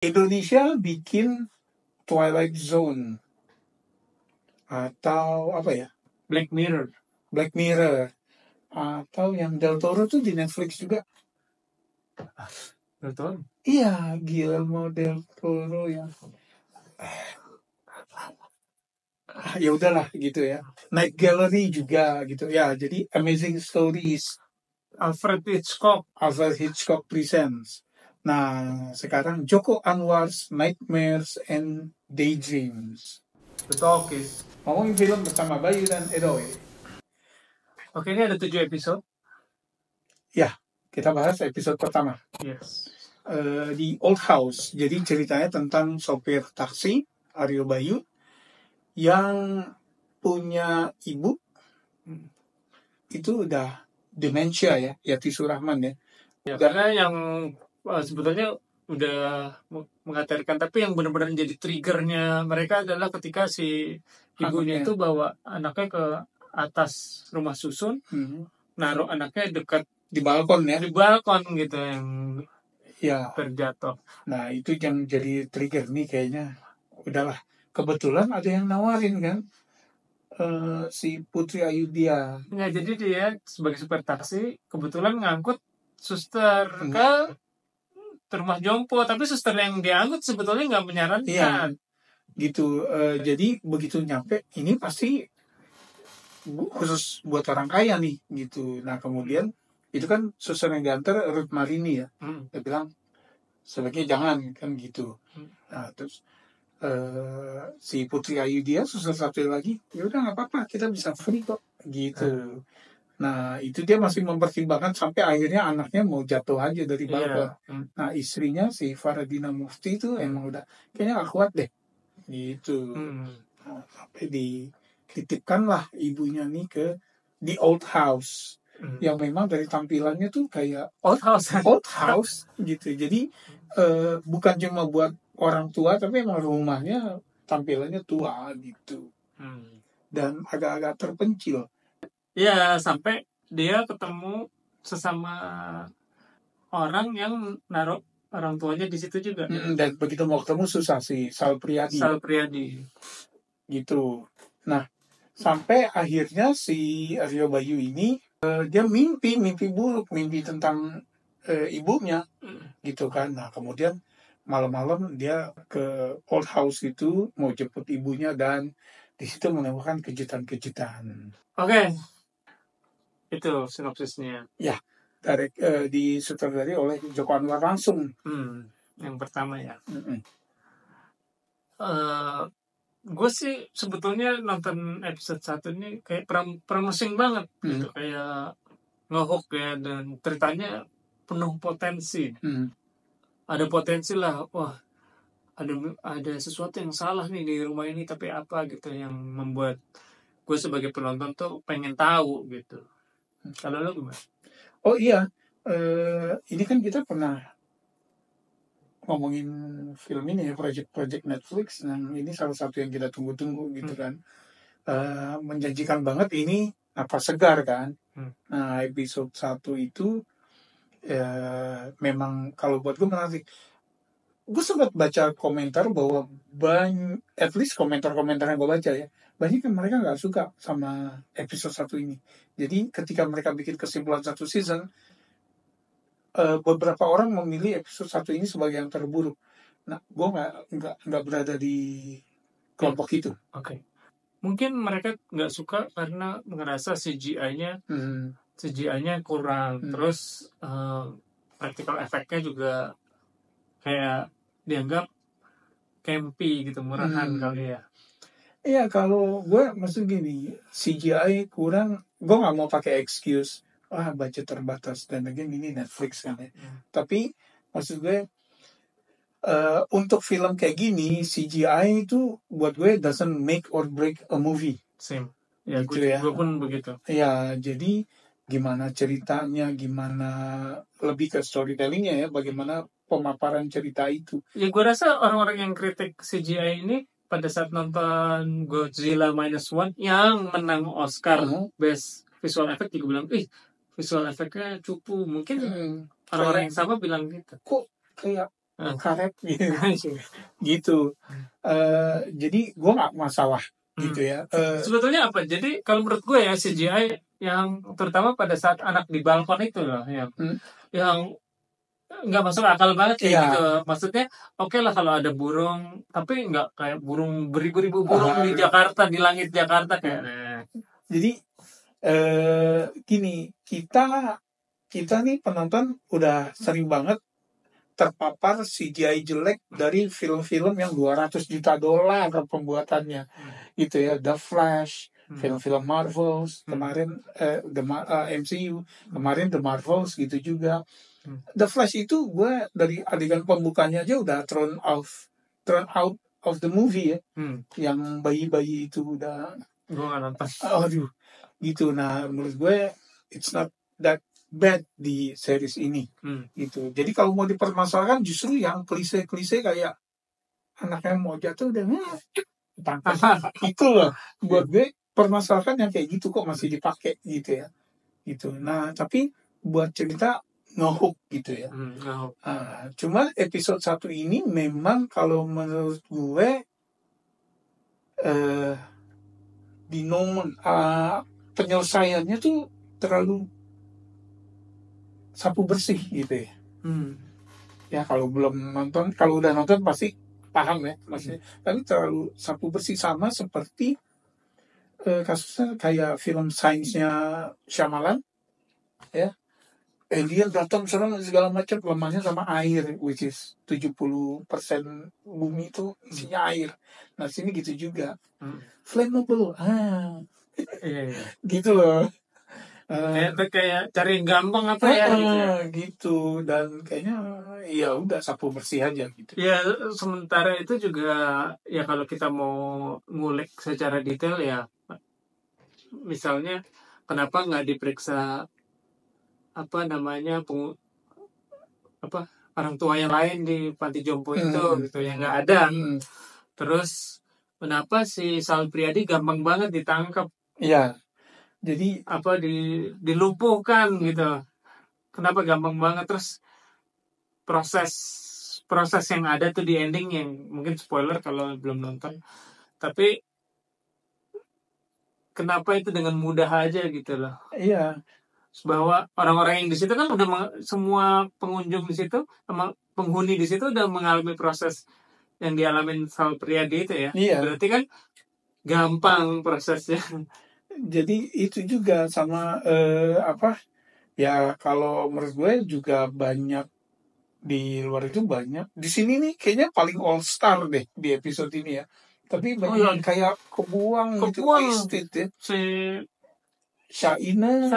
Indonesia bikin Twilight Zone atau apa ya? Black Mirror. Atau yang Del Toro tuh di Netflix juga. Del Toro. Iya, Guillermo del Toro yang ya udahlah gitu ya. Night Gallery juga gitu ya. Jadi Amazing Stories, Alfred Hitchcock Presents. Nah, sekarang Joko Anwar's Nightmares and Daydreams. The Talkies. Ngomongin film bersama Bayu dan Edoy. Oke, ini ada 7 episode. Ya, kita bahas episode pertama. Yes. Di Old House. Jadi ceritanya tentang sopir taksi Aryo Bayu yang punya ibu itu udah demensia ya, Yati Surahman ya. Ya, karena yang sebetulnya udah mengatakan, tapi yang benar-benar jadi triggernya mereka adalah ketika si ibunya itu bawa anaknya ke atas rumah susun, naruh anaknya dekat di balkon ya, di balkon gitu yang ya terjatuh. Nah itu yang jadi trigger nih kayaknya. Udahlah, kebetulan ada yang nawarin kan, si Putri Ayudhya. Ya, jadi dia sebagai supir taksi kebetulan ngangkut suster ke rumah jompo, tapi suster yang diangkut sebetulnya nggak menyarankan. Iya, gitu. Jadi begitu nyampe, ini pasti khusus buat orang kaya nih, gitu. Nah kemudian itu kan suster yang diantar Ruth Marini ya. Dia bilang sebaiknya jangan kan gitu. Nah terus si Putri Ayudhya suster satu lagi, ya udah nggak apa-apa, kita bisa free kok gitu. Nah itu dia masih mempertimbangkan sampai akhirnya anaknya mau jatuh aja dari balkon. Nah istrinya si Faradina Mufti itu emang udah kayaknya gak kuat deh gitu. Nah, sampai dititipkanlah ibunya nih ke The Old House yang memang dari tampilannya tuh kayak Old House gitu. Jadi bukan cuma buat orang tua, tapi emang rumahnya tampilannya tua gitu. Dan agak-agak terpencil. Ya, sampai dia ketemu sesama orang yang naruh orang tuanya di situ juga. Dan begitu mau ketemu susah si Sal Priadi. Gitu. Nah, sampai akhirnya si Aryo Bayu ini dia mimpi buruk, mimpi tentang ibunya gitu kan. Nah, kemudian malam-malam dia ke Old House itu mau jemput ibunya dan di situ menemukan kejutan-kejutan. Oke. Itu sinopsisnya. Ya, disutradari oleh Joko Anwar langsung. Yang pertama ya. Gue sih sebetulnya nonton episode 1 ini kayak promising banget gitu, kayak ngehook ya, dan ceritanya penuh potensi. Ada potensi lah, wah ada sesuatu yang salah nih di rumah ini, tapi apa gitu yang membuat gue sebagai penonton tuh pengen tahu gitu. Kalau lo gimana? Oh iya, ini kan kita pernah ngomongin film ini ya, project Netflix, yang ini salah satu yang kita tunggu-tunggu gitu kan. Menjanjikan banget ini, apa segar kan. Nah episode 1 itu memang kalau buat gue menarik. Gue sempat baca komentar bahwa at least komentar-komentar yang gue baca ya, banyak yang mereka nggak suka sama episode 1 ini. Jadi ketika mereka bikin kesimpulan satu season, beberapa orang memilih episode 1 ini sebagai yang terburuk. Nah, gue nggak berada di kelompok itu. Oke. Mungkin mereka nggak suka karena ngerasa CGI-nya kurang, terus practical effect-nya juga kayak dianggap campy gitu, murahan kali ya. Iya, kalau gue maksud gini, CGI kurang, gue nggak mau pakai excuse budget terbatas, dan lagi ini Netflix kan ya. Tapi maksud gue untuk film kayak gini, CGI itu buat gue doesn't make or break a movie. Same. Ya, gitu gue pun begitu. Ya, jadi gimana ceritanya, gimana lebih ke storytellingnya ya, bagaimana pemaparan cerita itu. Ya, gue rasa orang-orang yang kritik CGI ini pada saat nonton Godzilla -1 yang menang Oscar Best Visual Effect juga bilang, visual effect-nya cupu. Mungkin orang-orang yang sama bilang gitu. Kok kayak karet gitu. Jadi gue nggak masalah gitu ya. Sebetulnya apa? Jadi kalau menurut gue ya CGI yang terutama pada saat anak di balkon itu loh yang nggak masuk akal banget kayak gitu. Maksudnya oke lah kalau ada burung, tapi nggak kayak burung beribu-ribu burung di Jakarta, di langit Jakarta kayak. Jadi gini, kita nih penonton udah sering banget terpapar CGI jelek dari film-film yang $200 juta pembuatannya gitu ya. The Flash, film-film Marvels kemarin, MCU kemarin The Marvels gitu juga. The Flash itu gue dari adegan pembukanya aja udah thrown out of the movie ya. Yang bayi-bayi itu udah gue nggak nonton. Aduh gitu. Nah menurut gue it's not that bad di series ini gitu. Jadi kalau mau dipermasalahkan justru yang klise-klise kayak anaknya mau jatuh udah tangkap itu loh. Buat gue permasalahan yang kayak gitu kok masih dipakai gitu ya gitu. Nah tapi buat cerita ngehook gitu ya. Cuma episode 1 ini memang kalau menurut gue di momen penyelesaiannya tuh terlalu sapu bersih gitu ya. Ya kalau belum nonton, kalau udah nonton pasti paham ya maksudnya. Tapi terlalu sapu bersih, sama seperti kasusnya kayak film sainsnya Shyamalan ya. Alien datang serang segala macam, lemahnya sama air, which is 70% bumi itu isinya air. Nah sini gitu juga, flammable, gitu loh. Kayak cari yang gampang apa ya gitu. Dan kayaknya ya udah sapu bersih aja gitu ya. Sementara itu juga ya kalau kita mau ngulik secara detail ya, misalnya kenapa nggak diperiksa orang tua yang lain di panti jompo itu gitu ya, nggak ada. Terus kenapa si Sal Priadi gampang banget ditangkap ya, jadi dilumpuhkan gitu, kenapa gampang banget. Terus proses yang ada tuh di ending yang mungkin spoiler kalau belum nonton, tapi kenapa itu dengan mudah aja gitu loh. Iya. Bahwa orang-orang yang di situ kan udah semua pengunjung di situ sama penghuni di situ udah mengalami proses yang dialamin Sal Priadi itu ya. Iya. Berarti kan gampang prosesnya. Jadi itu juga sama ya kalau menurut gue juga banyak di luar itu banyak. Di sini nih kayaknya paling all star deh di episode ini ya. Tapi banyak kayak kebuang gitu, wasted ya. Si Shaina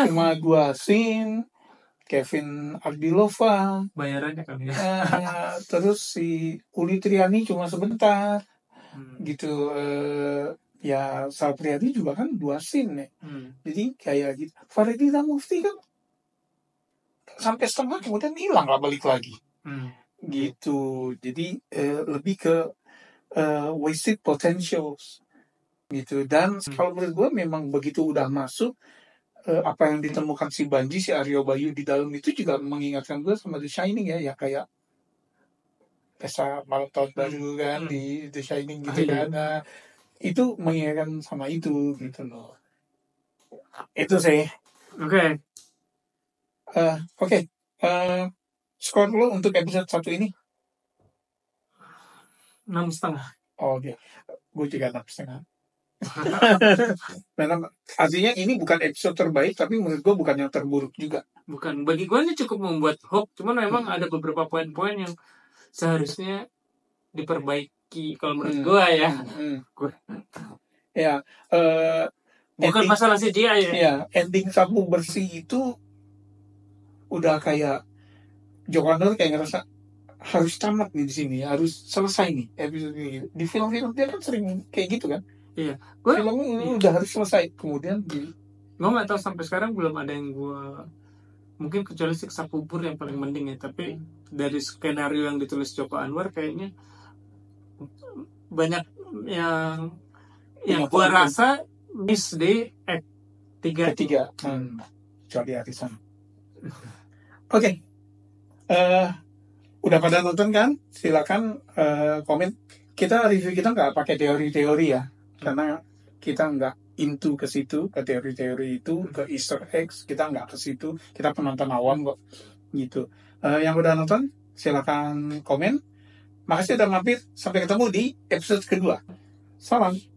cuma 2 scene, Kevin Ardilova bayarannya kan ya. Terus si Uli Triani cuma sebentar gitu. Ya Sal Priadi juga kan 2 scene ya. Jadi kayak gitu. Faridina Mufti kan sampai setengah kemudian hilang lah, balik lagi gitu. Jadi lebih ke wasted potentials gitu. Dan kalau menurut gue memang begitu udah masuk, apa yang ditemukan si Banji, si Aryo Bayu di dalam itu juga mengingatkan gue sama The Shining ya kayak pesta malam tahun baru kan di The Shining gitu kan. Itu mengingatkan sama itu gitu loh. Itu sih. Oke. Skor lo untuk episode 1 ini 6,5. Oke. Gue juga 6,5. Memang artinya ini bukan episode terbaik, tapi menurut gue bukan yang terburuk juga. Bukan, bagi gue ini cukup membuat hope, cuman memang ada beberapa poin-poin yang seharusnya diperbaiki kalau menurut gue ya. Ya, bukan masalah CGI ya. Ya, ending sapu bersih itu udah kayak Jokano kayak ngerasa harus tamat nih di sini, harus selesai nih episode ini. Di film-film dia kan sering kayak gitu kan. Iya. Film udah harus selesai, kemudian gue nggak tahu sampai sekarang belum ada yang gue, mungkin kecuali Siksa Kubur yang paling mending ya, tapi dari skenario yang ditulis Joko Anwar kayaknya banyak yang gue rasa miss di ketiga. Kecuali Arisan. Oke. Udah pada nonton kan? Silakan komen. Kita review kita nggak pakai teori-teori ya, karena kita nggak into ke situ, ke teori-teori itu, ke Easter eggs, kita nggak ke situ. Kita penonton awam kok, gitu. Yang udah nonton, silakan komen. Makasih udah mampir. Sampai ketemu di episode kedua. Salam.